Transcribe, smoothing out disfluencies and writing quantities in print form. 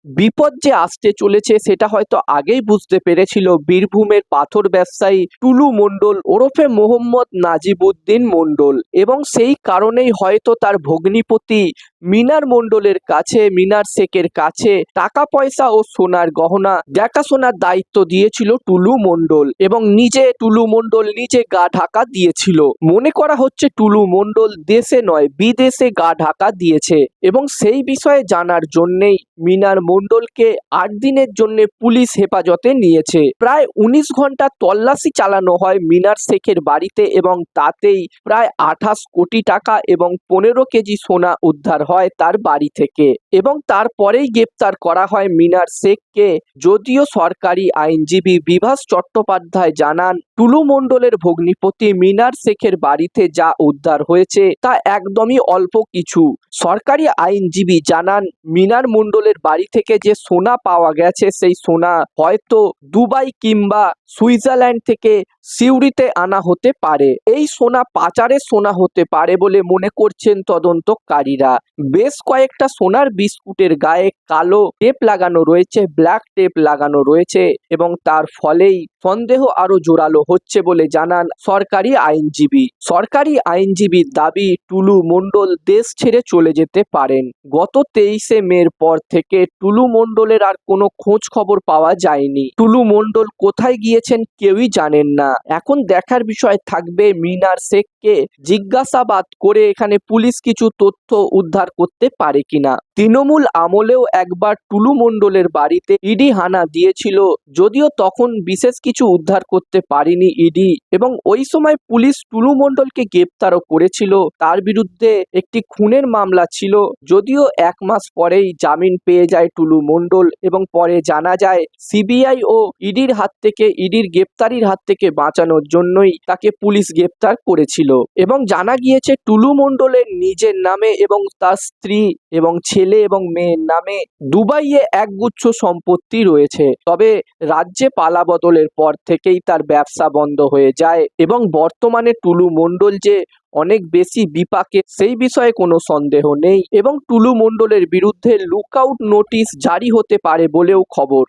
বিপদ যে আসতে চলেছে সেটা হয়তো আগেই বুঝতে পেরেছিল বীরভূমের পাথর ব্যবসায়ী টুলু মণ্ডল ওরফে মোহাম্মদ নাজিবউদ্দিন মণ্ডল, এবং সেই কারণেই হয়তো তার ভগ্নিপতি মিনার মণ্ডলের কাছে, মিনার শেখের কাছে টাকা পয়সা ও সোনার গহনা দেখাশোনার দায়িত্ব দিয়েছিল টুলু মণ্ডল, এবং টুলু মণ্ডল নিজে গা ঢাকা দিয়েছিল। মনে করা হচ্ছে টুলু মণ্ডল দেশে নয় বিদেশে গা ঢাকা দিয়েছে, এবং সেই বিষয়ে জানার জন্যেই মিনার মণ্ডলকে ৮ দিনের জন্য পুলিশ হেফাজতে নিয়েছে। প্রায় ১৯ ঘন্টা তল্লাশি চালানো হয় মিনার শেখের বাড়িতে, এবং তাতেই প্রায় ২৮ কোটি টাকা এবং ১৫ কেজি সোনা উদ্ধার হয় তার বাড়ি থেকে, এবং তারপরেই গ্রেপ্তার করা হয় মিনার শেখকে। যদিও সরকারি আইনজীবী বিভাস চট্টোপাধ্যায় জানান, টুলু মণ্ডলের ভগ্নিপতি মিনার শেখের বাড়িতে যা উদ্ধার হয়েছে তা একদমই অল্প কিছু। সরকারি আইনজীবী জানান, মিনার মণ্ডলের বাড়ি থেকে যে সোনা পাওয়া গেছে সেই সোনা হয়তো দুবাই কিংবা সুইজারল্যান্ড থেকে সিউড়িতে আনা হতে পারে। এই সোনা পাচারের সোনা হতে পারে বলে মনে করছেন তদন্তকারীরা। বেশ কয়েকটা সোনার বিস্কুটের গায়ে কালো টেপ লাগানো রয়েছে, ব্ল্যাক টেপ লাগানো রয়েছে, এবং তার ফলেই সন্দেহ আরো জোরালো হচ্ছে বলে জানান সরকারি আইনজীবী। সরকারি আইনজীবীর দাবি, টুলু মণ্ডল দেশ ছেড়ে চলে যেতে পারেন। গত ২৩শে মের পর থেকে টুলু মণ্ডলের আর কোনো খোঁজ খবর পাওয়া যায়নি। টুলু মণ্ডল কোথায় গিয়েছেন কেউই জানেন না। এখন দেখার বিষয় থাকবে মিনার শেখকে জিজ্ঞাসাবাদ করে এখানে পুলিশ কিছু তথ্য উদ্ধার করতে পারে কিনা। তৃণমূল আমলেও একবার টুলু মণ্ডলের বাড়িতে ইডি হানা দিয়েছিল, যদিও তখন বিশেষ কিছু উদ্ধার করতে পারেনি ইডি, এবং ওই সময় পুলিশ টুলু মণ্ডলকে গ্রেপ্তারও করেছিল। তার বিরুদ্ধে একটি খুনের মামলা ছিল, যদিও ১ মাস পরেই জামিন পেয়ে যায় টুলু মণ্ডল, এবং পরে জানা যায় সিবিআই ও ইডির হাত থেকে, ইডির গ্রেপ্তারির হাত থেকে বাঁচানোর জন্যই তাকে পুলিশ গ্রেপ্তার করেছিল। এবং জানা গিয়েছে টুলু মণ্ডলের নিজের নামে এবং তার স্ত্রী এবং ছেলে এবং মেয়ের নামে দুবাইয়ে একগুচ্ছ সম্পত্তি রয়েছে। তবে রাজ্যে পালাবদলের পর থেকেই তার ব্যবসা বন্ধ হয়ে যায়, এবং বর্তমানে টুলু মণ্ডল যে অনেক বেশি বিপাকে সেই বিষয়ে কোনো সন্দেহ নেই, এবং টুলু মণ্ডলের বিরুদ্ধে লুকআউট নোটিশ জারি হতে পারে বলেও খবর।